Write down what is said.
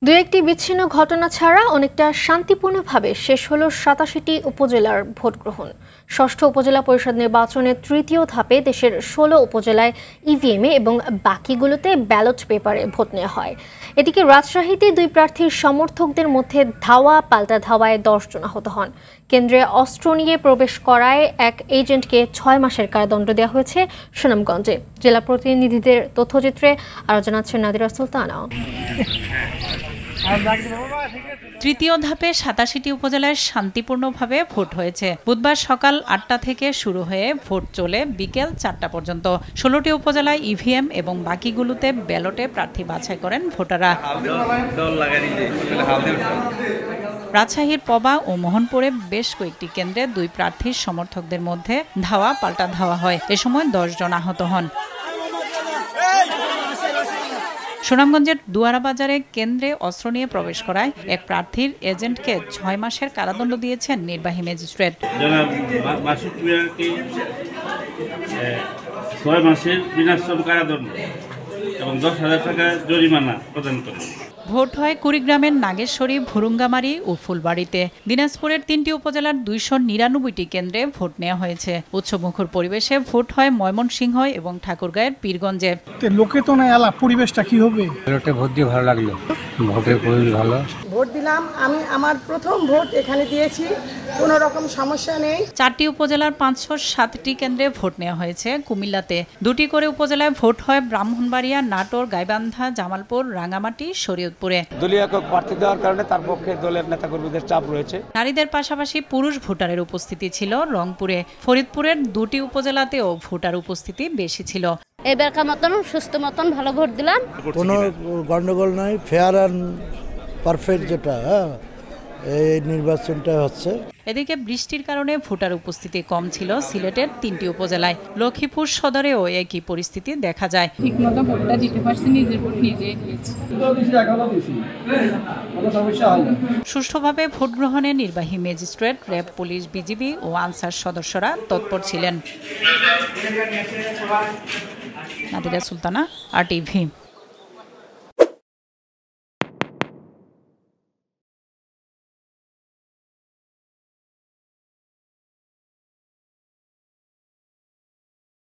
দুই একটি বিচ্ছিন্ন ঘটনা ছাড়া অনেকটা শান্তিপূর্ণভাবে শেষ হলো ৮৭টি উপজেলার ভোট গ্রহণ। ষষ্ঠ উপজেলা পরিষদ নির্বাচনের তৃতীয় ধাপে দেশের ১৬ উপজেলায় ইভিএমে এবং বাকিগুলোতে ব্যালট পেপারে ভোট নেওয়া হয়। এদিকে রাজশাহীতে দুই প্রার্থীর সমর্থকদের মধ্যে ধাওয়া পাল্টা ধাওয়ায় ১০ জন আহত হন। কেন্দ্রে অস্ত্র নিয়ে প্রবেশ করায় এক এজেন্টকে ৬ মাসের কারাদণ্ড দেওয়া হয়েছে সুনামগঞ্জে। জেলা প্রতিনিধিদের তথ্যচিত্রে আরও জানাচ্ছেন নাদিরা সুলতানা। তৃতীয় ধাপে ৮৭টি উপজেলায় শান্তিপূর্ণভাবে ভোট হয়েছে। বুধবার সকাল ৮টা থেকে শুরু হয়ে ভোট চলে বিকেল ৪টা পর্যন্ত। ১৬টি উপজেলায় ইভিএম এবং বাকিগুলোতে ব্যালটে প্রার্থী বাছাই করেন ভোটাররা। রাজশাহীর পবা ও মোহনপুরে বেশ কয়েকটি কেন্দ্রে দুই প্রার্থীর সমর্থকদের মধ্যে ধাওয়া পাল্টা ধাওয়া হয়। এ সময় ১০ জন আহত হন। সুনামগঞ্জের দুয়ারাবাজারে কেন্দ্রে অস্ত্র নিয়ে প্রবেশ করায় এক প্রার্থীর এজেন্টকে ৬ মাসের কারাদণ্ড দিয়েছেন নির্বাহী ম্যাজিস্ট্রেট। ৬ মাসের বিনাশ্রম কারাদণ্ড এবং ১০,০০০ টাকা জরিমানা প্রদান করেন। ভোট হয় কুড়িগ্রামের নাগেশ্বরী, ভুরুঙ্গামারী ও ফুলবাড়িতে। দিনাজপুরের ৩টি উপজেলার ২৯৯টি কেন্দ্রে ভোট নেওয়া হয়েছে। উৎসবমুখর পরিবেশে ভোট হয় ময়মনসিংহ এবং ঠাকুরগাঁয়ের পীরগঞ্জে। লোকে তো না এলা পরিবেশটা কি হবে? ভোট দিয়ে ভালো লাগলো, ভোটের পরিবেশ ভালো। ভোট দিলাম, আমি আমার প্রথম ভোট এখানে দিয়েছি, কোনো রকম সমস্যা নেই। ৪টি উপজেলার ৫০৭টি কেন্দ্রে ভোট নেওয়া হয়েছে কুমিল্লাতে। ২টি করে উপজেলায় ভোট হয় ব্রাহ্মণবাড়িয়া, নাটোর, গাইবান্ধা, জামালপুর, রাঙ্গামাটি, শরীয়তপুরে। দলীয় একক প্রার্থী দেওয়ার কারণে তার পক্ষে দলের নেতাকর্মীদের চাপ রয়েছে। নারীদের পাশাপাশি পুরুষ ভোটারের উপস্থিতি ছিল রংপুরে। ফরিদপুরের ২টি উপজেলাতেও ভোটার উপস্থিতি বেশি ছিল। এবারকার মতন সুস্থ মতন ভালো ভোট দিলাম, কোনো গন্ডগোল নাই, ফেয়ার অ্যান্ড পারফেক্ট যেটা এই নির্বাচনটা হচ্ছে। এদিকে বৃষ্টির কারণে ভোটার উপস্থিতি কম ছিল সিলেটের 3টি উপজেলায়। লক্ষ্মীপুর সদরেও একই পরিস্থিতি দেখা যায়। ঠিকমতো ভোটটা দিতে পারছি, নিজের ভোট নিজেই দিয়েছি। সুষ্ঠুভাবে ভোট গ্রহণে নির্বাহী ম্যাজিস্ট্রেট, র্যাব, পুলিশ, বিজিবি ও আনসার সদস্যরা তৎপর ছিলেন। নাদিরা সুলতানা, RTV।